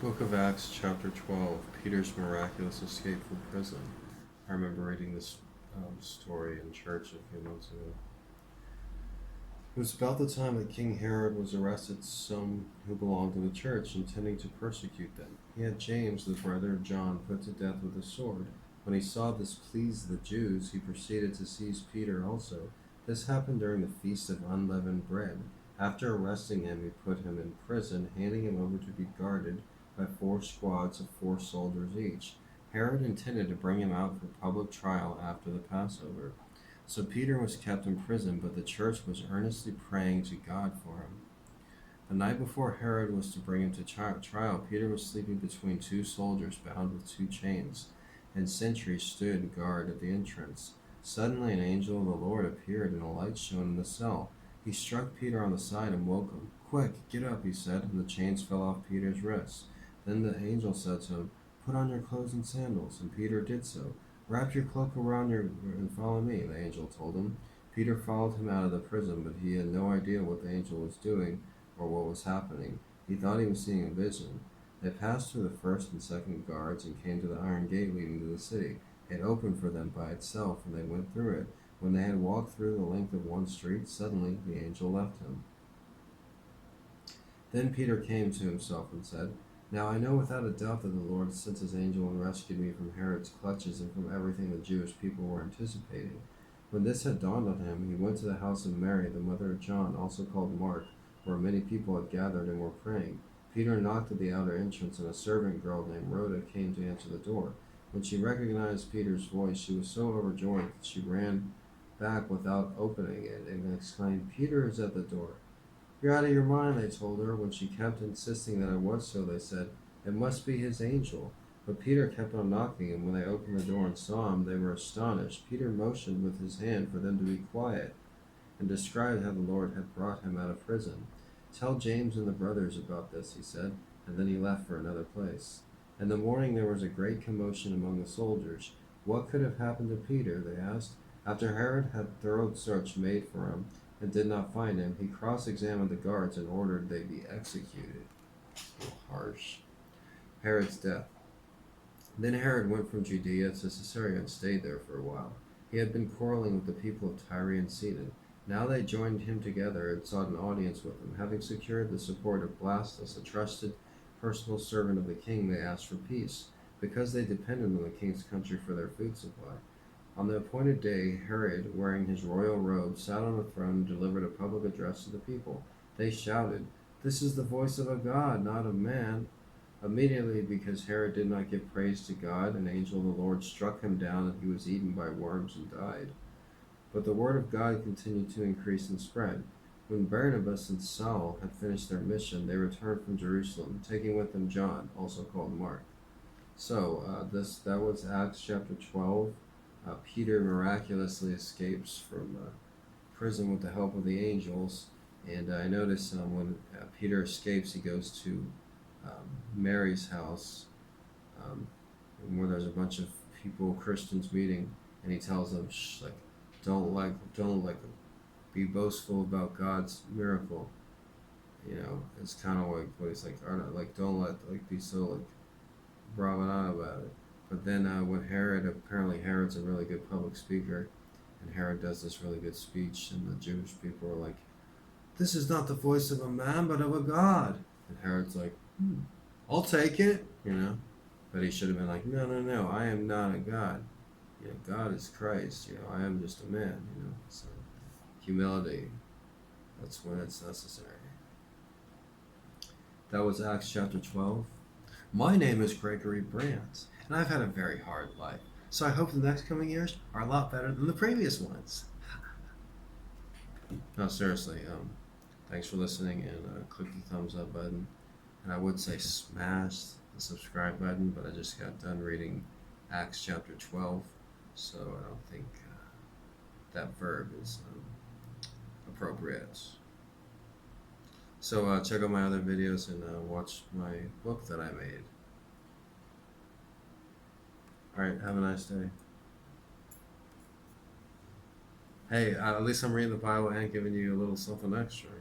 Book of Acts, chapter 12, Peter's miraculous escape from prison. I remember reading this story in church a few months ago. It was about the time that King Herod was arrested some who belonged to the church, intending to persecute them. He had James, the brother of John, put to death with a sword. When he saw this pleased the Jews, he proceeded to seize Peter also. This happened during the Feast of Unleavened Bread. After arresting him, he put him in prison, handing him over to be guarded by 4 squads of 4 soldiers each. Herod intended to bring him out for public trial after the Passover. So Peter was kept in prison, but the church was earnestly praying to God for him. The night before Herod was to bring him to trial, Peter was sleeping between 2 soldiers bound with 2 chains, and sentries stood guard at the entrance. Suddenly an angel of the Lord appeared, and a light shone in the cell. He struck Peter on the side and woke him. "Quick, get up," he said, and the chains fell off Peter's wrists. Then the angel said to him, "Put on your clothes and sandals," and Peter did so. "Wrap your cloak around you and follow me," the angel told him. Peter followed him out of the prison, but he had no idea what the angel was doing or what was happening. He thought he was seeing a vision. They passed through the first and second guards and came to the iron gate leading to the city. It opened for them by itself, and they went through it. When they had walked through the length of one street, suddenly the angel left him. Then Peter came to himself and said, "Now I know without a doubt that the Lord sent his angel and rescued me from Herod's clutches and from everything the Jewish people were anticipating." When this had dawned on him, he went to the house of Mary, the mother of John, also called Mark, where many people had gathered and were praying. Peter knocked at the outer entrance, and a servant girl named Rhoda came to answer the door. When she recognized Peter's voice, she was so overjoyed that she ran back without opening it and exclaimed, "Peter is at the door." "You're out of your mind," they told her. When she kept insisting that it was so, they said, "It must be his angel." But Peter kept on knocking, and when they opened the door and saw him, they were astonished. Peter motioned with his hand for them to be quiet and described how the Lord had brought him out of prison. "Tell James and the brothers about this," he said, and then he left for another place. In the morning there was a great commotion among the soldiers. What could have happened to Peter, they asked. After Herod had thorough search made for him and did not find him, he cross-examined the guards and ordered they be executed. A little harsh. Herod's death. Then Herod went from Judea to Caesarea and stayed there for a while. He had been quarreling with the people of Tyre and Sidon. Now they joined him together and sought an audience with him. Having secured the support of Blastus, a trusted personal servant of the king, they asked for peace, because they depended on the king's country for their food supply. On the appointed day, Herod, wearing his royal robe, sat on a throne and delivered a public address to the people. They shouted, "This is the voice of a god, not of man." Immediately, because Herod did not give praise to God, an angel of the Lord struck him down, and he was eaten by worms and died. But the word of God continued to increase and spread. When Barnabas and Saul had finished their mission, they returned from Jerusalem, taking with them John, also called Mark. So that was Acts chapter 12. Peter miraculously escapes from prison with the help of the angels, and I notice when Peter escapes, he goes to Mary's house, where there's a bunch of people, Christians meeting, and he tells them, don't be boastful about God's miracle. It's kind of like what he's like, don't be so bravado about it. But then when apparently Herod's a really good public speaker, and Herod does this really good speech, and the Jewish people are like, "This is not the voice of a man, but of a god." And Herod's like, "I'll take it," But he should have been like, no, I am not a god. God is Christ. I am just a man. So humility, that's when it's necessary. That was Acts chapter 12. My name is Gregory Brandt, and I've had a very hard life. So I hope the next coming years are a lot better than the previous ones. No, seriously, thanks for listening, and click the thumbs up button. And I would say smash the subscribe button, but I just got done reading Acts chapter 12, so I don't think that verb is appropriate. So check out my other videos and watch my book that I made. Alright, have a nice day. Hey, at least I'm reading the Bible and giving you a little something extra,